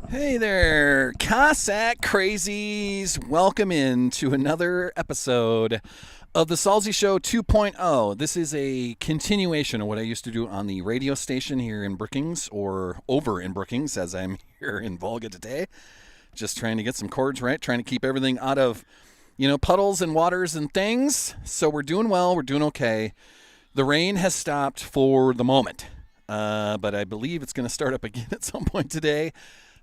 Hey there, Cossack crazies. Welcome in to another episode of the Salzy Show 2.0. This is a continuation of what I used to do on the radio station here in Brookings, or over in Brookings, as I'm here in Volga today. Just trying to get some chords right, trying to keep everything out of, puddles and waters and things. So we're doing well, we're doing okay. The rain has stopped for the moment, but I believe it's going to start up again at some point today.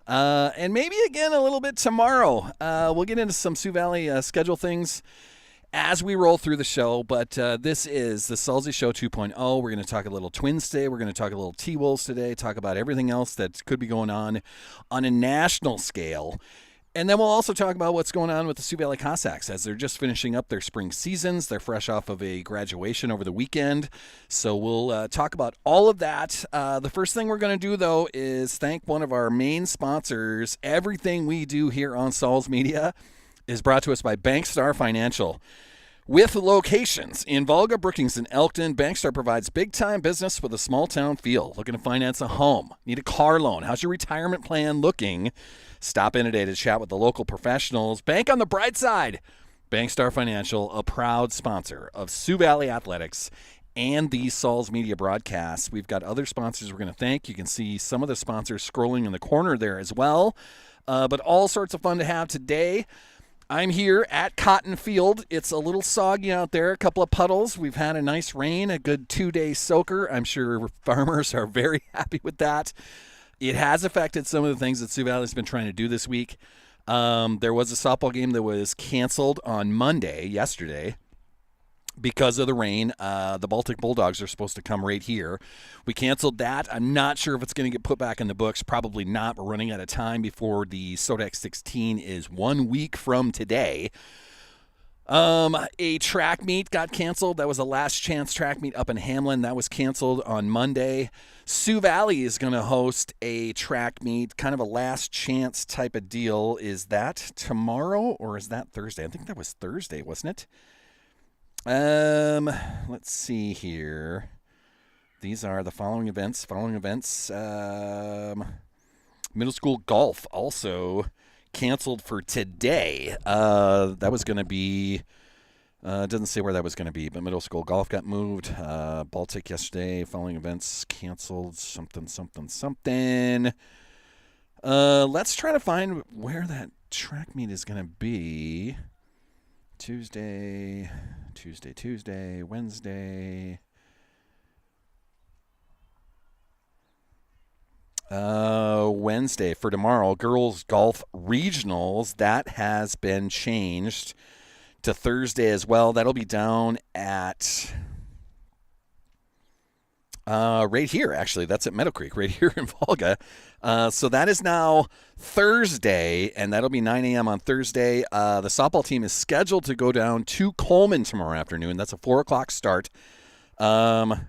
And maybe again a little bit tomorrow. We'll get into some Sioux Valley schedule things as we roll through the show. But this is the Salzy Show 2.0. We're going to talk a little Twins today. We're going to talk a little T-Wolves today. Talk about everything else that could be going on a national scale. And then we'll also talk about what's going on with the Sioux Valley Cossacks as they're just finishing up their spring seasons. They're fresh off of a graduation over the weekend. So we'll talk about all of that. The first thing we're going to do, though, is thank one of our main sponsors. Everything we do here on Saul's Media is brought to us by Bankstar Financial. With locations in Volga, Brookings, and Elkton, Bankstar provides big-time business with a small-town feel. Looking to finance a home? Need a car loan? How's your retirement plan looking? Stop in today to chat with the local professionals. Bank on the bright side. Bankstar Financial, a proud sponsor of Sioux Valley Athletics and the Saul's Media broadcasts. We've got other sponsors we're going to thank. You can see some of the sponsors scrolling in the corner there as well. But all sorts of fun to have today. I'm here at Cotton Field. It's a little soggy out there, a couple of puddles. We've had a nice rain, a good 2-day soaker. I'm sure farmers are very happy with that. It has affected some of the things that Sioux Valley's been trying to do this week. There was a softball game that was canceled on Monday, yesterday, because of the rain. The Baltic Bulldogs are supposed to come right here. We canceled that. I'm not sure if it's going to get put back in the books. Probably not. We're running out of time before the Sodex 16 is 1 week from today. A track meet got canceled. That was a last chance track meet up in Hamlin. That was canceled on Monday. Sioux Valley is going to host a track meet, kind of a last chance type of deal. Is that tomorrow or is that Thursday? I think that was Thursday, wasn't it? Let's see here. These are the following events. Middle school golf also canceled for today. That was going to be, doesn't say where that was going to be, but middle school golf got moved. Baltic yesterday, following events canceled, something. Let's try to find where that track meet is going to be. Tuesday, Wednesday. Wednesday for tomorrow, girls golf regionals. That has been changed to Thursday as well. That'll be down at right here, actually. That's at Meadow Creek, right here in Volga. So that is now Thursday, and that'll be 9 a.m. on Thursday. The softball team is scheduled to go down to Coleman tomorrow afternoon. That's a 4 o'clock start. 9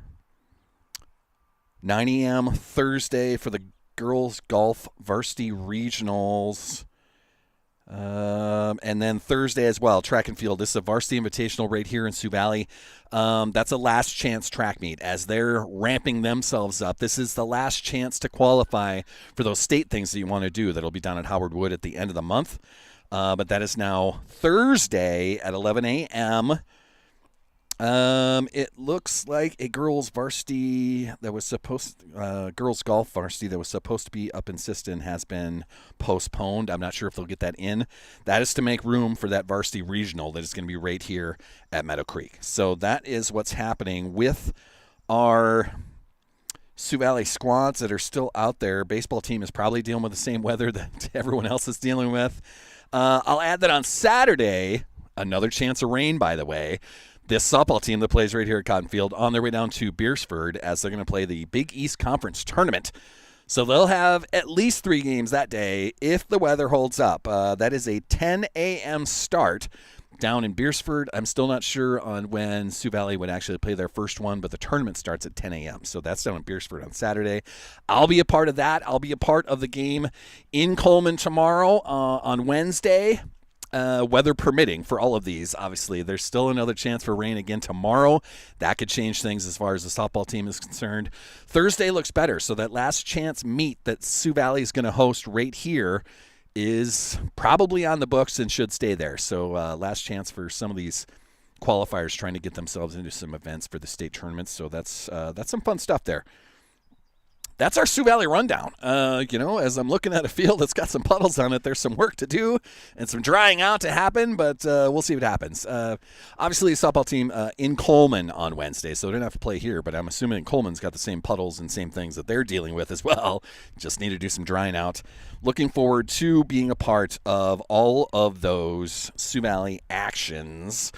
a.m. Thursday for the girls golf varsity regionals. And then Thursday as well, track and field. This is a varsity invitational right here in Sioux Valley. That's a last chance track meet as they're ramping themselves up. This is the last chance to qualify for those state things that you want to do. That'll be down at Howard Wood at the end of the month. But that is now Thursday at 11 a.m. It looks like a girls varsity that was girls golf varsity that was supposed to be up in Siston has been postponed. I'm not sure if they'll get that in. That is to make room for that varsity regional that is going to be right here at Meadow Creek. So that is what's happening with our Sioux Valley squads that are still out there. Baseball team is probably dealing with the same weather that everyone else is dealing with. I'll add that on Saturday, another chance of rain, by the way. This softball team that plays right here at Cotton Field on their way down to Beersford as they're going to play the Big East Conference Tournament. So they'll have at least 3 games that day if the weather holds up. That is a 10 a.m. start down in Beersford. I'm still not sure on when Sioux Valley would actually play their first one, but the tournament starts at 10 a.m. So that's down in Beersford on Saturday. I'll be a part of that. I'll be a part of the game in Coleman tomorrow on Wednesday. weather permitting for all of these. Obviously, there's still another chance for rain again tomorrow. That could change things as far as the softball team is concerned. Thursday looks better, so that last chance meet that Sioux Valley is going to host right here is probably on the books and should stay there. So last chance for some of these qualifiers trying to get themselves into some events for the state tournaments. So that's some fun stuff there. That's our Sioux Valley rundown. As I'm looking at a field that's got some puddles on it, there's some work to do and some drying out to happen, but we'll see what happens. Obviously, the softball team in Coleman on Wednesday, so they don't have to play here, but I'm assuming Coleman's got the same puddles and same things that they're dealing with as well. Just need to do some drying out. Looking forward to being a part of all of those Sioux Valley actions.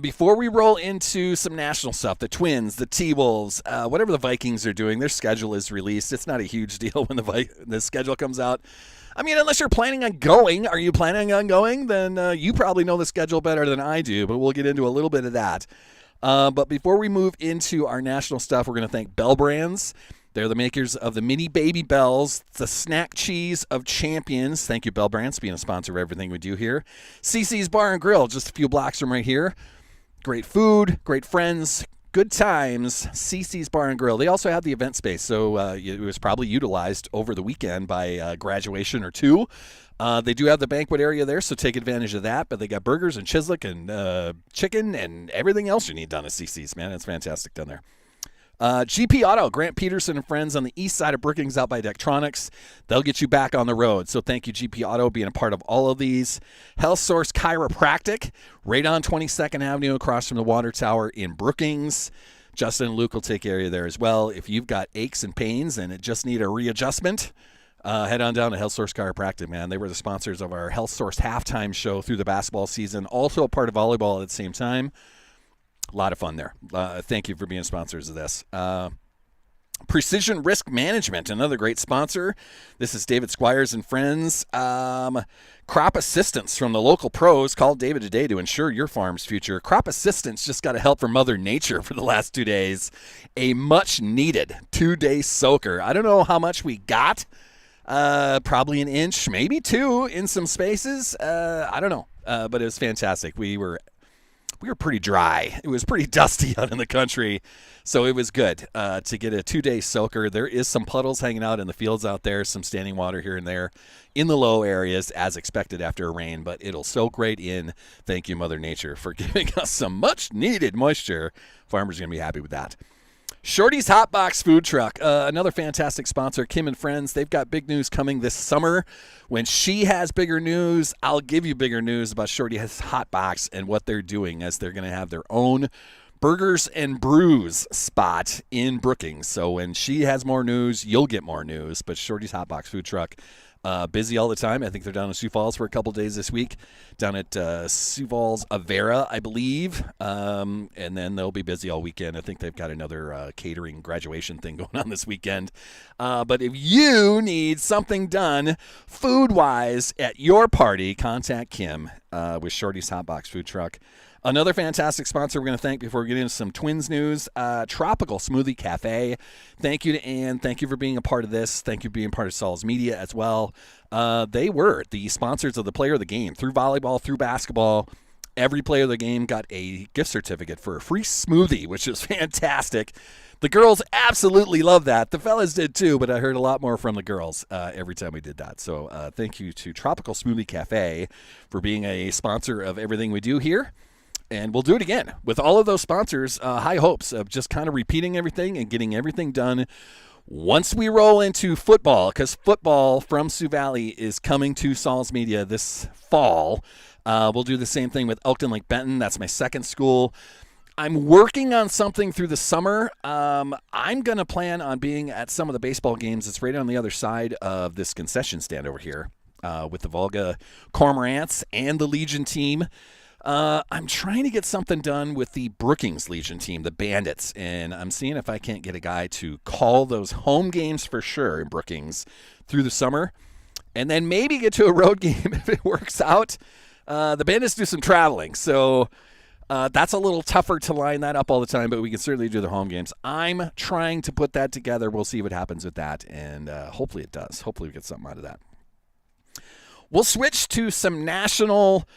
Before we roll into some national stuff, the Twins, the T-Wolves, whatever the Vikings are doing, their schedule is released. It's not a huge deal when the schedule comes out. I mean, unless you're planning on going. Are you planning on going? Then you probably know the schedule better than I do, but we'll get into a little bit of that. But before we move into our national stuff, we're going to thank Bell Brands. They're the makers of the Mini Baby Bells, the snack cheese of champions. Thank you, Bell Brands, being a sponsor of everything we do here. CC's Bar and Grill, just a few blocks from right here. Great food, great friends, good times. CC's Bar and Grill. They also have the event space, so it was probably utilized over the weekend by graduation or two. They do have the banquet area there, so take advantage of that. But they got burgers and chislic and chicken and everything else you need done at CC's, man. It's fantastic down there. GP Auto, Grant Peterson and friends on the east side of Brookings out by Dectronics. They'll get you back on the road. So thank you, GP Auto, being a part of all of these. Health Source Chiropractic, right on 22nd Avenue across from the Water Tower in Brookings. Justin and Luke will take care of you there as well. If you've got aches and pains and it just need a readjustment, head on down to Health Source Chiropractic, man. They were the sponsors of our Health Source halftime show through the basketball season. Also a part of volleyball at the same time. A lot of fun there. Thank you for being sponsors of this. Precision Risk Management, another great sponsor. This is David Squires and friends. Crop assistance from the local pros. Call David today to ensure your farm's future. Crop assistance just got a help from Mother Nature for the last 2 days. A much-needed 2-day soaker. I don't know how much we got. Probably an inch, maybe 2 in some spaces. I don't know, but it was fantastic. We were pretty dry. It was pretty dusty out in the country, so it was good to get a 2-day soaker. There is some puddles hanging out in the fields out there, some standing water here and there in the low areas as expected after a rain, but it'll soak right in. Thank you, Mother Nature, for giving us some much-needed moisture. Farmers are going to be happy with that. Shorty's Hot Box Food Truck, another fantastic sponsor, Kim and Friends. They've got big news coming this summer. When she has bigger news, I'll give you bigger news about Shorty's Hot Box and what they're doing, as they're going to have their own Burgers and Brews spot in Brookings. So when she has more news, you'll get more news. But Shorty's Hot Box Food Truck, busy all the time. I think they're down in Sioux Falls for a couple days this week, down at Sioux Falls Avera, I believe, and then they'll be busy all weekend. I think they've got another catering graduation thing going on this weekend. But if you need something done food-wise at your party, contact Kim with Shorty's Hot Box Food Truck. Another fantastic sponsor we're going to thank before we get into some Twins news, Tropical Smoothie Cafe. Thank you to Ann. Thank you for being a part of this. Thank you for being part of Saul's Media as well. They were the sponsors of the Player of the Game. Through volleyball, through basketball, every player of the game got a gift certificate for a free smoothie, which is fantastic. The girls absolutely love that. The fellas did too, but I heard a lot more from the girls every time we did that. So thank you to Tropical Smoothie Cafe for being a sponsor of everything we do here. And we'll do it again with all of those sponsors. High hopes of just kind of repeating everything and getting everything done once we roll into football, because football from Sioux Valley is coming to Saul's Media this fall. We'll do the same thing with Elkton Lake Benton. That's my second school. I'm working on something through the summer. I'm going to plan on being at some of the baseball games. It's right on the other side of this concession stand over here with the Volga Cormorants and the Legion team. I'm trying to get something done with the Brookings Legion team, the Bandits, and I'm seeing if I can't get a guy to call those home games for sure in Brookings through the summer, and then maybe get to a road game if it works out. The Bandits do some traveling, so that's a little tougher to line that up all the time, but we can certainly do the home games. I'm trying to put that together. We'll see what happens with that, and hopefully it does. Hopefully we get something out of that. We'll switch to some national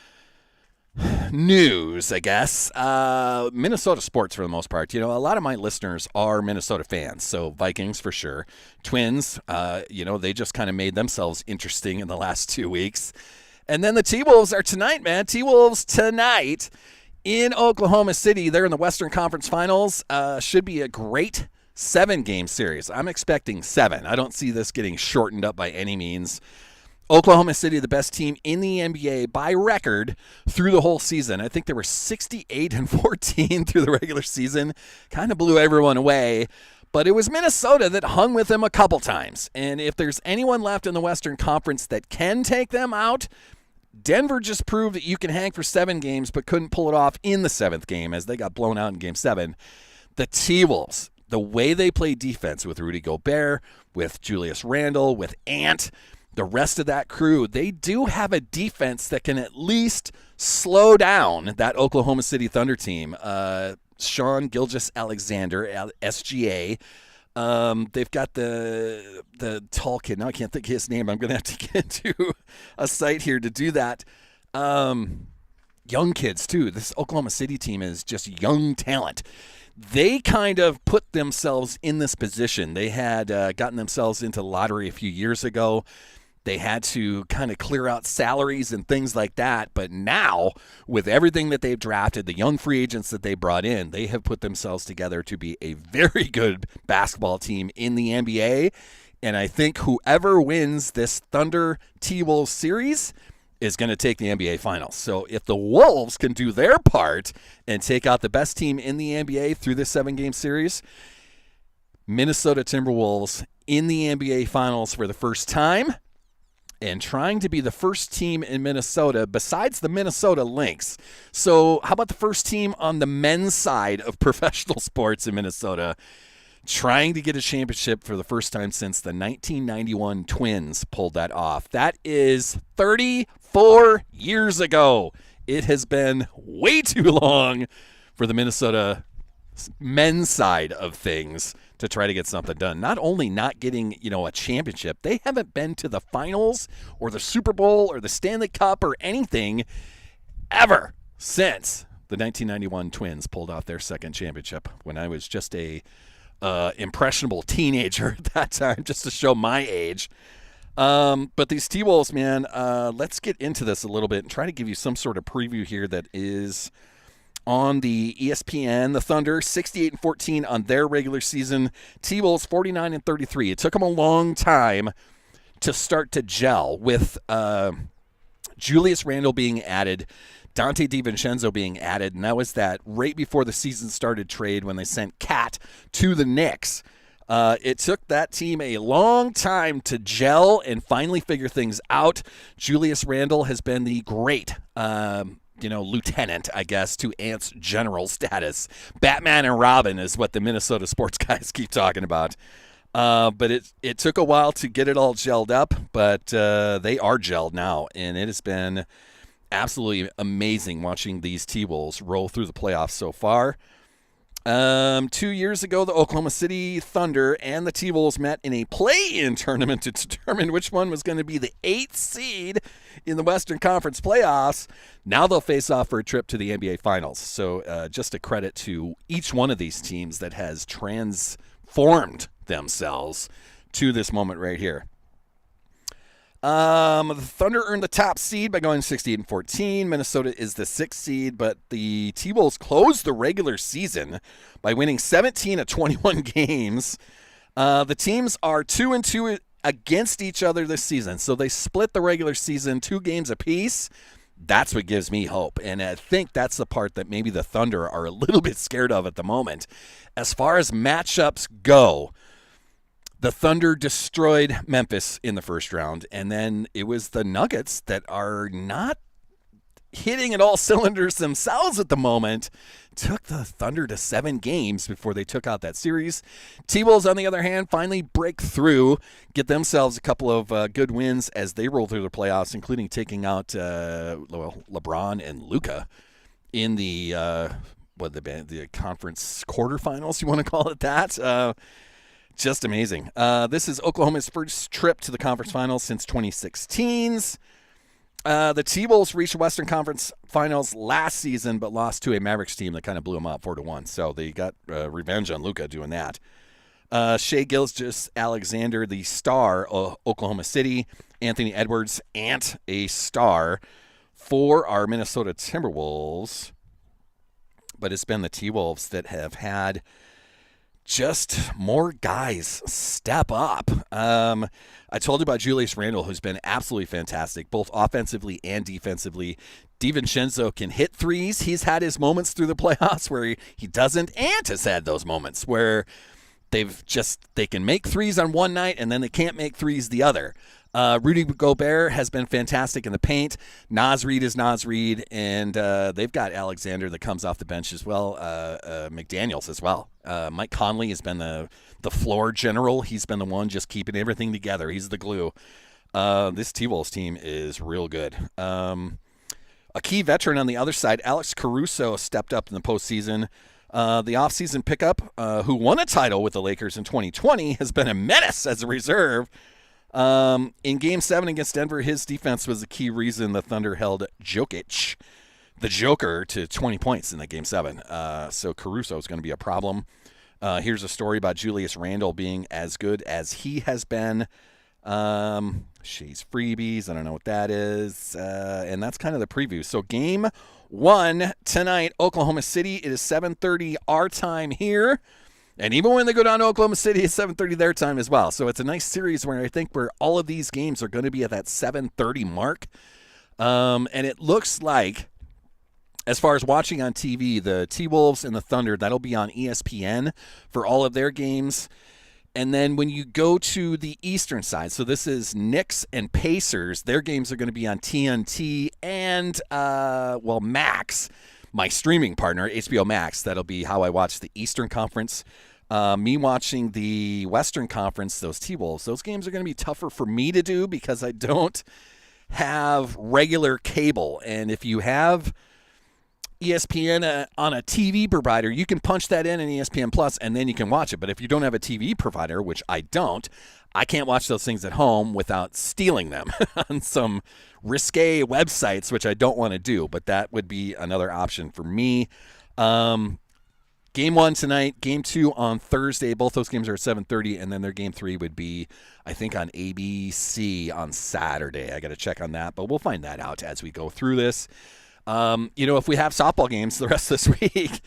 news, I guess. Minnesota sports for the most part. A lot of my listeners are Minnesota fans, so Vikings for sure. Twins, they just kind of made themselves interesting in the last 2 weeks. And then the T-Wolves are tonight, man. T-Wolves tonight in Oklahoma City. They're in the Western Conference Finals. Should be a great 7-game series. I'm expecting 7. I don't see this getting shortened up by any means. Oklahoma City, the best team in the NBA by record through the whole season. I think they were 68-14 through the regular season. Kind of blew everyone away. But it was Minnesota that hung with them a couple times. And if there's anyone left in the Western Conference that can take them out, Denver just proved that you can hang for 7 games but couldn't pull it off in the 7th game as they got blown out in Game 7. The T-Wolves, the way they play defense with Rudy Gobert, with Julius Randle, with Ant, the rest of that crew, they do have a defense that can at least slow down that Oklahoma City Thunder team. Sean Gilgeous-Alexander, SGA. They've got the tall kid. Now I can't think of his name. I'm going to have to get to a site here to do that. Young kids, too. This Oklahoma City team is just young talent. They kind of put themselves in this position. They had gotten themselves into the lottery a few years ago. They had to kind of clear out salaries and things like that. But now, with everything that they've drafted, the young free agents that they brought in, they have put themselves together to be a very good basketball team in the NBA. And I think whoever wins this Thunder T-Wolves series is going to take the NBA Finals. So if the Wolves can do their part and take out the best team in the NBA through this 7-game series, Minnesota Timberwolves in the NBA Finals for the first time, and trying to be the first team in Minnesota besides the Minnesota Lynx. So how about the first team on the men's side of professional sports in Minnesota trying to get a championship for the first time since the 1991 Twins pulled that off? That is 34 years ago. It has been way too long for the Minnesota men's side of things to try to get something done. Not only not getting, a championship, they haven't been to the finals or the Super Bowl or the Stanley Cup or anything ever since the 1991 Twins pulled off their second championship when I was just a impressionable teenager at that time, just to show my age. But these T-Wolves, man, let's get into this a little bit and try to give you some sort of preview here that is on the ESPN. The Thunder 68-14 on their regular season. T-Wolves 49-33. It took them a long time to start to gel with Julius Randle being added, Dante DiVincenzo being added, and that was that right before the season started trade when they sent Cat to the Knicks. It took that team a long time to gel and finally figure things out. Julius Randle has been the great lieutenant, I guess, to Ant's general status. Batman and Robin is what the Minnesota sports guys keep talking about. But it took a while to get it all gelled up, but they are gelled now, and it has been absolutely amazing watching these T-Wolves roll through the playoffs so far. 2 years ago, the Oklahoma City Thunder and the T-Wolves met in a play-in tournament to determine which one was going to be the 8th seed in the Western Conference playoffs. Now they'll face off for a trip to the NBA Finals. So just a credit to each one of these teams that has transformed themselves to this moment right here. The Thunder earned the top seed by going 68-14. Minnesota is the 6th seed, but the T-Wolves closed the regular season by winning 17 of 21 games. The teams are 2-2 against each other this season, so they split the regular season 2 games apiece. That's what gives me hope, and I think that's the part that maybe the Thunder are a little bit scared of at the moment. As far as matchups go, the Thunder destroyed Memphis in the first round, and then it was the Nuggets that are not hitting at all cylinders themselves at the moment. Took the Thunder to 7 games before they took out that series. T-Wolves, on the other hand, finally break through, get themselves a couple of good wins as they roll through the playoffs, including taking out LeBron and Luka in the conference quarterfinals, you want to call it that. Just amazing. This is Oklahoma's first trip to the conference finals since 2016's. The T-Wolves reached Western Conference Finals last season, but lost to a Mavericks team that kind of blew them up 4-1. So they got revenge on Luka doing that. Shai Gilgeous-Alexander, the star of Oklahoma City. Anthony Edwards, Ant, a star for our Minnesota Timberwolves. But it's been the T-Wolves that have had just more guys step up. I told you about Julius Randle, who's been absolutely fantastic, both offensively and defensively. DiVincenzo can hit threes. He's had his moments through the playoffs where he doesn't. Ant has had those moments where they can make threes on one night and then they can't make threes the other. Rudy Gobert has been fantastic in the paint. Naz Reid is Naz Reid, and they've got Alexander that comes off the bench as well. McDaniels as well. Mike Conley has been the floor general. He's been the one just keeping everything together. He's the glue. This T-Wolves team is real good. A key veteran on the other side, Alex Caruso, stepped up in the postseason. The offseason pickup, who won a title with the Lakers in 2020, has been a menace as a reserve. In Game 7 against Denver, his defense was the key reason the Thunder held Jokic, the Joker, to 20 points in that Game 7. So Caruso is going to be a problem. Here's a story about Julius Randle being as good as he has been. She's freebies. I don't know what that is. And that's kind of the preview. So Game 1 tonight, Oklahoma City. It is 7:30 our time here. And even when they go down to Oklahoma City, it's 7:30 their time as well. So it's a nice series where I think where all of these games are going to be at that 7:30 mark. And it looks like, as far as watching on TV, the T-Wolves and the Thunder, that'll be on ESPN for all of their games. And then when you go to the Eastern side, so this is Knicks and Pacers, their games are going to be on TNT and, Max, my streaming partner, HBO Max. That'll be how I watch the Eastern Conference. Me watching the Western Conference, those T-Wolves, those games are going to be tougher for me to do because I don't have regular cable. And if you have ESPN on a TV provider, you can punch that in ESPN Plus, and then you can watch it. But if you don't have a TV provider, which I don't, I can't watch those things at home without stealing them on some risque websites, which I don't want to do. But that would be another option for me. Game 1 tonight, Game 2 on Thursday. Both those games are at 7:30, and then their Game 3 would be, I think, on ABC on Saturday. I got to check on that, but we'll find that out as we go through this. If we have softball games the rest of this week,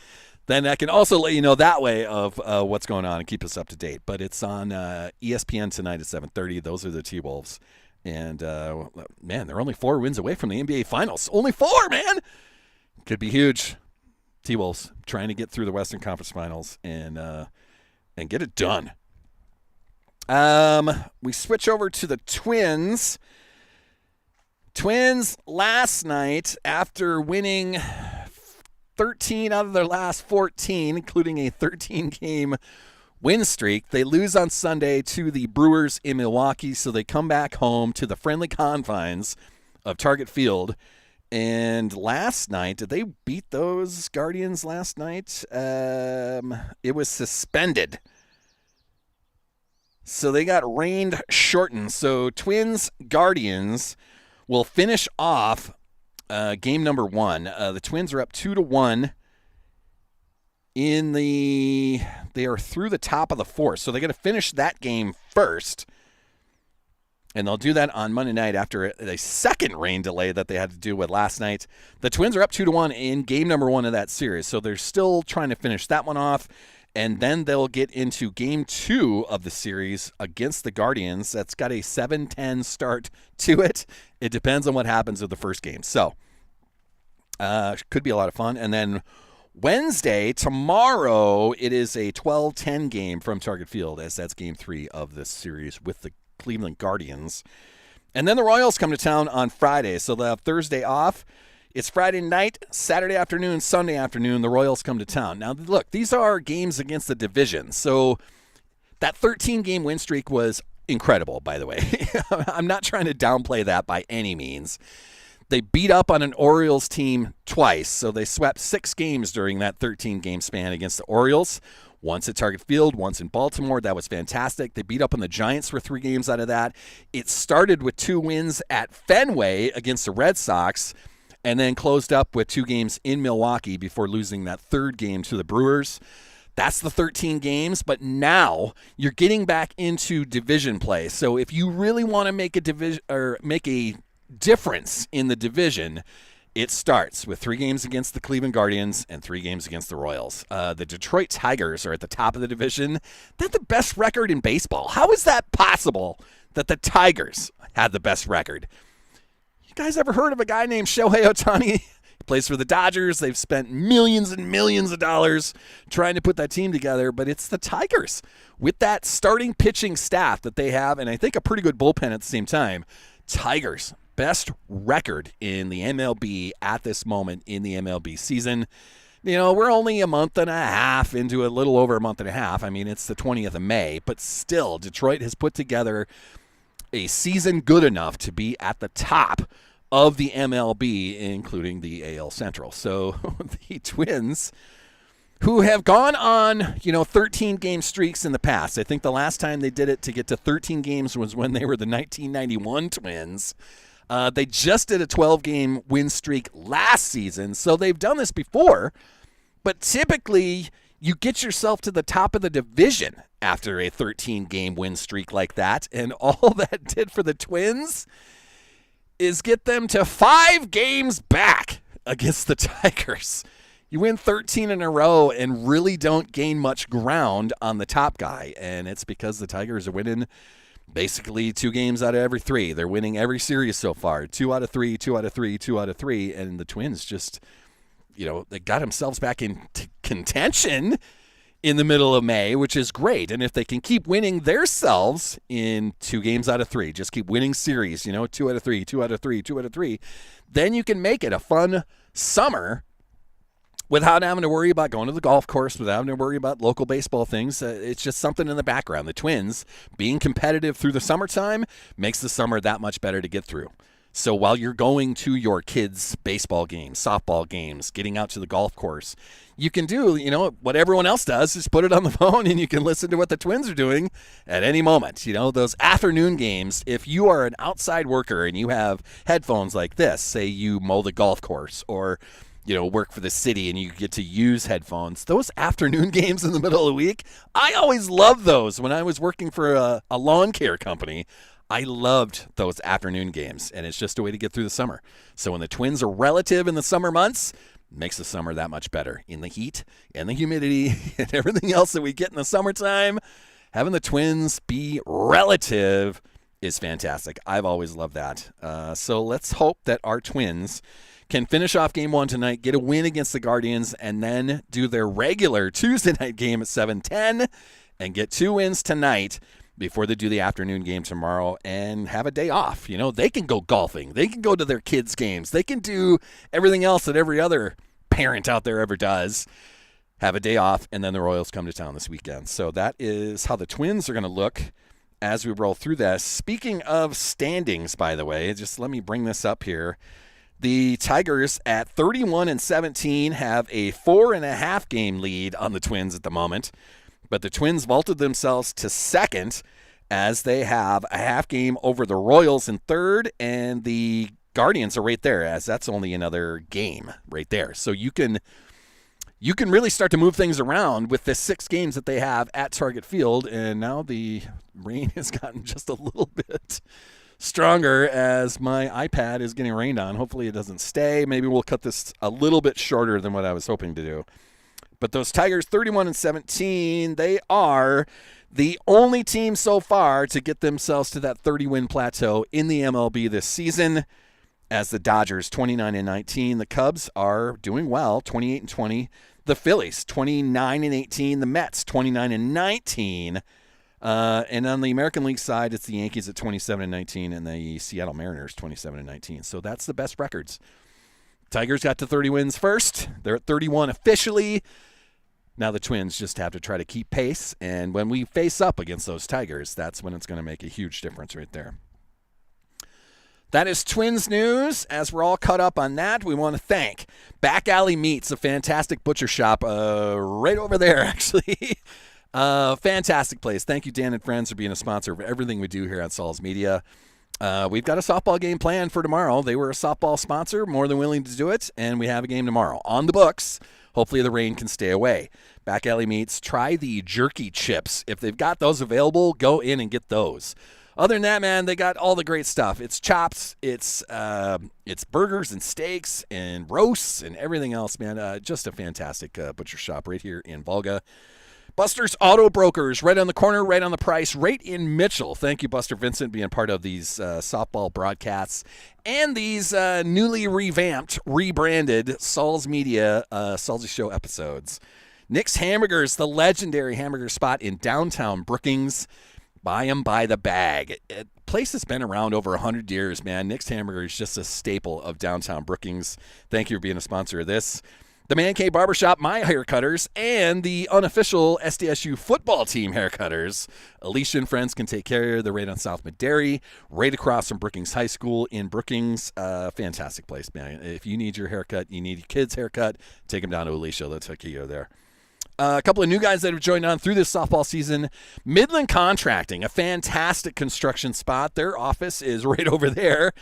then I can also let you know that way of what's going on and keep us up to date. But it's on ESPN tonight at 7:30. Those are the T-Wolves. And, man, they're only 4 wins away from the NBA Finals. Only 4, man! Could be huge. T-Wolves trying to get through the Western Conference Finals and get it done. We switch over to the Twins. Twins last night, after winning 13 out of their last 14, including a 13-game win streak, they lose on Sunday to the Brewers in Milwaukee, so they come back home to the friendly confines of Target Field. And last night, did they beat those Guardians last night? It was suspended. So they got rained shortened. So Twins Guardians will finish off game number 1. The Twins are up 2-1 they are through the top of the 4th. So they're going to finish that game first. And they'll do that on Monday night after a second rain delay that they had to deal with last night. The Twins are up 2-1 in game number 1 of that series. So they're still trying to finish that one off. And then they'll get into game 2 of the series against the Guardians. That's got a 7-10 start to it. It depends on what happens with the first game. So, could be a lot of fun. And then Wednesday, tomorrow, it is a 12-10 game from Target Field, as that's game 3 of this series with the Cleveland Guardians. And then the Royals come to town on Friday. So they'll have Thursday off. It's Friday night, Saturday afternoon, Sunday afternoon. The Royals come to town. Now, look, these are games against the division. So that 13-game win streak was incredible, by the way. I'm not trying to downplay that by any means. They beat up on an Orioles team twice. So they swept 6 games during that 13-game span against the Orioles. Once at Target Field, once in Baltimore. That was fantastic. They beat up on the Giants for 3 games out of that. It started with 2 wins at Fenway against the Red Sox, and then closed up with 2 games in Milwaukee before losing that 3rd game to the Brewers. That's the 13 games, but now you're getting back into division play. So if you really want to make a division or make a difference in the division, it starts with 3 games against the Cleveland Guardians and 3 games against the Royals. The Detroit Tigers are at the top of the division. They're the best record in baseball. How is that possible that the Tigers had the best record? You guys ever heard of a guy named Shohei Ohtani? He plays for the Dodgers. They've spent millions and millions of dollars trying to put that team together, but it's the Tigers with that starting pitching staff that they have, and I think a pretty good bullpen at the same time. Tigers, best record in the MLB at this moment in the MLB season. You know, we're only a month and a half into a little over a month and a half. I mean, it's the 20th of May, but still, Detroit has put together a season good enough to be at the top of the MLB, including the AL Central. So the Twins, who have gone on, 13-game streaks in the past. I think the last time they did it to get to 13 games was when they were the 1991 Twins. They just did a 12-game win streak last season, so they've done this before. But typically, you get yourself to the top of the division after a 13-game win streak like that, and all that did for the Twins is get them to 5 games back against the Tigers. You win 13 in a row and really don't gain much ground on the top guy, and it's because the Tigers are winning basically 2 games out of every 3. They're winning every series so far, 2 out of 3, 2 out of 3, 2 out of 3, and the Twins just, they got themselves back in contention in the middle of May, which is great. And if they can keep winning themselves in 2 games out of 3, just keep winning series, 2 out of 3, 2 out of 3, 2 out of 3, then you can make it a fun summer without having to worry about going to the golf course, without having to worry about local baseball things. It's just something in the background. The Twins being competitive through the summertime makes the summer that much better to get through. So while you're going to your kids' baseball games, softball games, getting out to the golf course, you can do, what everyone else does, is put it on the phone and you can listen to what the Twins are doing at any moment. Those afternoon games, if you are an outside worker and you have headphones like this, say you mow the golf course or work for the city and you get to use headphones. Those afternoon games in the middle of the week, I always loved those when I was working for a lawn care company. I loved those afternoon games, and it's just a way to get through the summer. So when the Twins are relative in the summer months, it makes the summer that much better. In the heat and the humidity and everything else that we get in the summertime, having the Twins be relative is fantastic. I've always loved that. So let's hope that our Twins can finish off Game 1 tonight, get a win against the Guardians, and then do their regular Tuesday night game at 7:10 and get 2 wins tonight before they do the afternoon game tomorrow and have a day off. They can go golfing. They can go to their kids' games. They can do everything else that every other parent out there ever does. Have a day off, and then the Royals come to town this weekend. So that is how the Twins are going to look as we roll through this. Speaking of standings, by the way, just let me bring this up here. The Tigers at 31-17 have a 4.5 game lead on the Twins at the moment. But the Twins vaulted themselves to second as they have a half game over the Royals in third, and the Guardians are right there, as that's only another game right there. So you can really start to move things around with the 6 games that they have at Target Field, and now the rain has gotten just a little bit stronger as my iPad is getting rained on. Hopefully it doesn't stay. Maybe we'll cut this a little bit shorter than what I was hoping to do. But those Tigers, 31-17, they are the only team so far to get themselves to that 30-win plateau in the MLB this season. As the Dodgers, 29-19, the Cubs are doing well, 28-20. The Phillies, 29-18. The Mets, 29-19. And on the American League side, it's the Yankees at 27-19 and the Seattle Mariners, 27-19. So that's the best records. Tigers got to 30 wins first. They're at 31 officially. Now the Twins just have to try to keep pace, and when we face up against those Tigers, that's when it's going to make a huge difference right there. That is Twins news. As we're all caught up on that, we want to thank Back Alley Meats, a fantastic butcher shop right over there, actually. Fantastic place. Thank you, Dan and Friends, for being a sponsor of everything we do here at Salz Media. We've got a softball game planned for tomorrow. They were a softball sponsor, more than willing to do it, and we have a game tomorrow on the books. Hopefully the rain can stay away. Back Alley Meats, try the jerky chips. If they've got those available, go in and get those. Other than that, man, they got all the great stuff. It's chops, it's burgers and steaks and roasts and everything else, man. Just a fantastic butcher shop right here in Volga. Buster's Auto Brokers, right on the corner, right on the price, right in Mitchell. Thank you, Buster Vincent, being part of these softball broadcasts and these newly revamped, rebranded Salz Media Salzy Show episodes. Nick's Hamburgers, the legendary hamburger spot in downtown Brookings. Buy them by the bag. Place has been around over 100 years, man. Nick's Hamburger is just a staple of downtown Brookings. Thank you for being a sponsor of this. The Man Cave Barbershop, My Haircutters, and the unofficial SDSU football team haircutters. Alicia and Friends can take care of you. They're right on South Madary, right across from Brookings High School in Brookings. Fantastic place, man. If you need your haircut, you need your kid's haircut, take them down to Alicia. They'll take you there. A couple of new guys that have joined on through this softball season. Midland Contracting, a fantastic construction spot. Their office is right over there.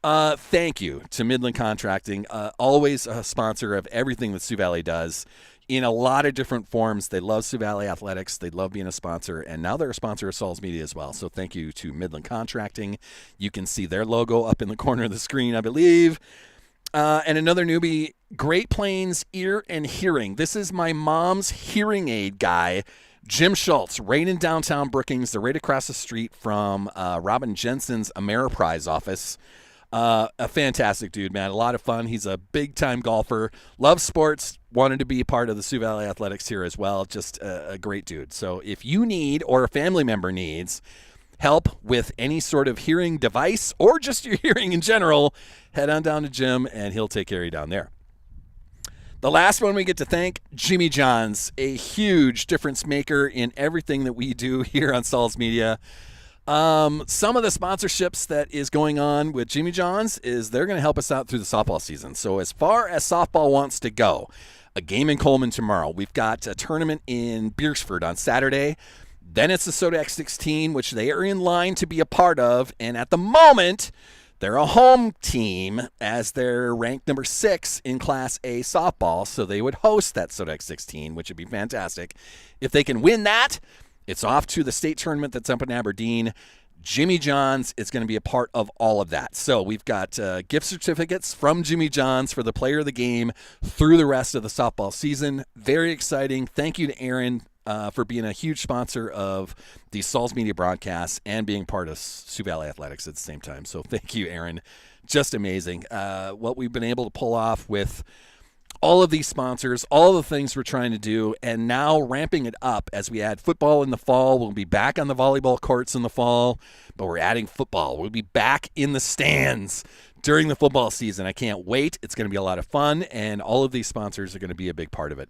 Thank you to Midland Contracting, always a sponsor of everything that Sioux Valley does in a lot of different forms. They love Sioux Valley Athletics. They love being a sponsor, and now they're a sponsor of Salz Media as well. So thank you to Midland Contracting. You can see their logo up in the corner of the screen, I believe. And another newbie, Great Plains Ear and Hearing. This is my mom's hearing aid guy, Jim Schultz, right in downtown Brookings. They're right across the street from Robin Jensen's Ameriprise office. A fantastic dude, man. A lot of fun. He's a big-time golfer. Loves sports. Wanted to be a part of the Sioux Valley Athletics here as well. Just a great dude. So if you need, or a family member needs, help with any sort of hearing device or just your hearing in general, head on down to Jim, and he'll take care of you down there. The last one we get to thank, Jimmy John's, a huge difference maker in everything that we do here on Salz Media. Some of the sponsorships that is going on with Jimmy John's is they're going to help us out through the softball season. So as far as softball wants to go, a game in Coleman tomorrow. We've got a tournament in Beersford on Saturday. Then it's the Soda X16, which they are in line to be a part of. And at the moment, they're a home team as they're ranked number 6 in Class A softball. So they would host that Soda X16, which would be fantastic. If they can win that, it's off to the state tournament that's up in Aberdeen. Jimmy John's is going to be a part of all of that. So we've got gift certificates from Jimmy John's for the player of the game through the rest of the softball season. Very exciting. Thank you to Aaron for being a huge sponsor of the Salz Media broadcasts and being part of Sioux Valley Athletics at the same time. So thank you, Aaron. Just amazing. What we've been able to pull off with all of these sponsors, all the things we're trying to do, and now ramping it up as we add football in the fall. We'll be back on the volleyball courts in the fall, but we're adding football. We'll be back in the stands during the football season. I can't wait. It's going to be a lot of fun, and all of these sponsors are going to be a big part of it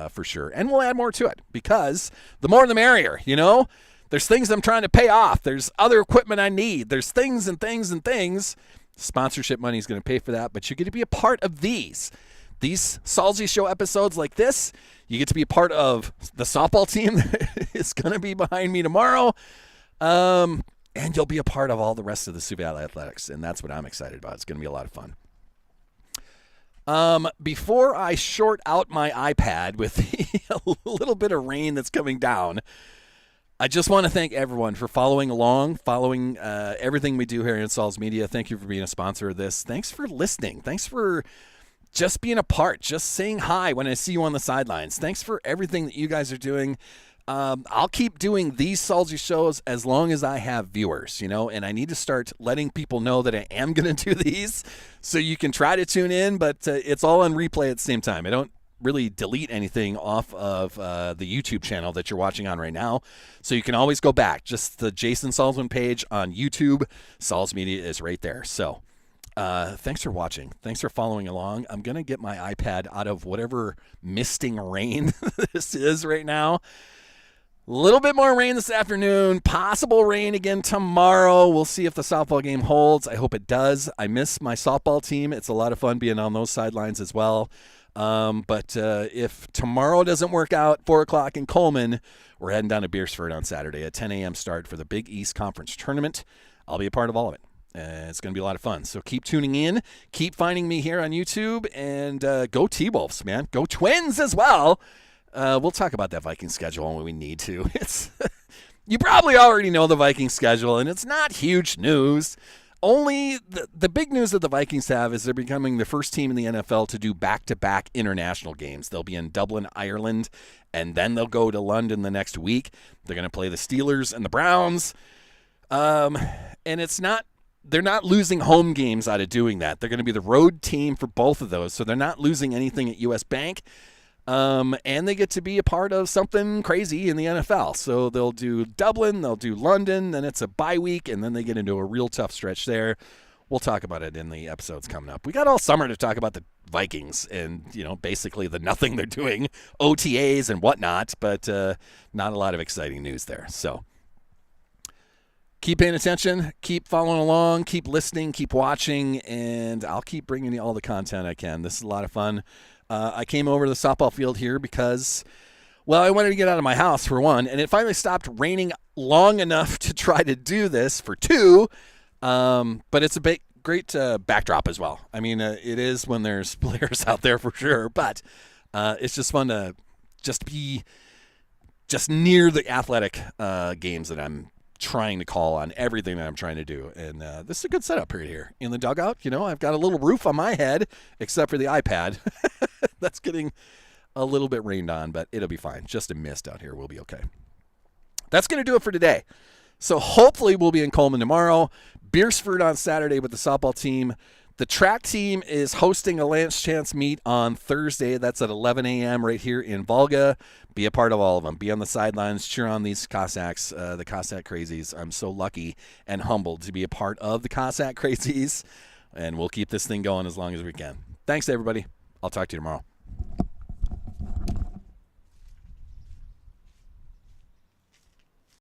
for sure. And we'll add more to it because the more the merrier, you know? There's things I'm trying to pay off. There's other equipment I need. There's things and things and things. Sponsorship money is going to pay for that, but you're going to be a part of these. These Salzy Show episodes like this, you get to be a part of the softball team that is going to be behind me tomorrow. And you'll be a part of all the rest of the Sioux Valley Athletics, and that's what I'm excited about. It's going to be a lot of fun. Before I short out my iPad with a little bit of rain that's coming down, I just want to thank everyone for following along, following everything we do here in Salz Media. Thank you for being a sponsor of this. Thanks for listening. Thanks for just being a part, just saying hi when I see you on the sidelines. Thanks for everything that you guys are doing. I'll keep doing these Salzy shows as long as I have viewers, you know, and I need to start letting people know that I am going to do these so you can try to tune in, but it's all on replay at the same time. I don't really delete anything off of the YouTube channel that you're watching on right now, so you can always go back. Just the Jason Salzman page on YouTube. Salz Media is right there. So thanks for watching. Thanks for following along. I'm going to get my iPad out of whatever misting rain this is right now. A little bit more rain this afternoon. Possible rain again tomorrow. We'll see if the softball game holds. I hope it does. I miss my softball team. It's a lot of fun being on those sidelines as well. But if tomorrow doesn't work out, 4 o'clock in Coleman, we're heading down to Beersford on Saturday at 10 a.m. start for the Big East Conference Tournament. I'll be a part of all of it. It's going to be a lot of fun. So keep tuning in. Keep finding me here on YouTube. And go T-Wolves, man. Go Twins as well. We'll talk about that Viking schedule when we need to. You probably already know the Viking schedule, and it's not huge news. Only the big news that the Vikings have is they're becoming the first team in the NFL to do back-to-back international games. They'll be in Dublin, Ireland, and then they'll go to London the next week. They're going to play the Steelers and the Browns. And they're not losing home games out of doing that. They're going to be the road team for both of those, so they're not losing anything at U.S. Bank. And they get to be a part of something crazy in the NFL. So they'll do Dublin, they'll do London, then it's a bye week, and then they get into a real tough stretch there. We'll talk about it in the episodes coming up. We got all summer to talk about the Vikings and, basically the nothing they're doing, OTAs and whatnot, but not a lot of exciting news there. So keep paying attention, keep following along, keep listening, keep watching, and I'll keep bringing you all the content I can. This is a lot of fun. I came over to the softball field here because, I wanted to get out of my house for one, and it finally stopped raining long enough to try to do this for two, but it's a great backdrop as well. I mean, it is when there's players out there for sure, but it's just fun to just be just near the athletic games that I'm trying to call on everything that I'm trying to do. And this is a good setup right here in the dugout. I've got a little roof on my head, except for the iPad. That's getting a little bit rained on, but it'll be fine. Just a mist out here. We'll be okay. That's going to do it for today. So hopefully we'll be in Coleman tomorrow. Beersford on Saturday with the softball team. The track team is hosting a Lance Chance meet on Thursday. That's at 11 a.m. right here in Volga. Be a part of all of them. Be on the sidelines. Cheer on these Cossacks, the Cossack Crazies. I'm so lucky and humbled to be a part of the Cossack Crazies, and we'll keep this thing going as long as we can. Thanks, everybody. I'll talk to you tomorrow.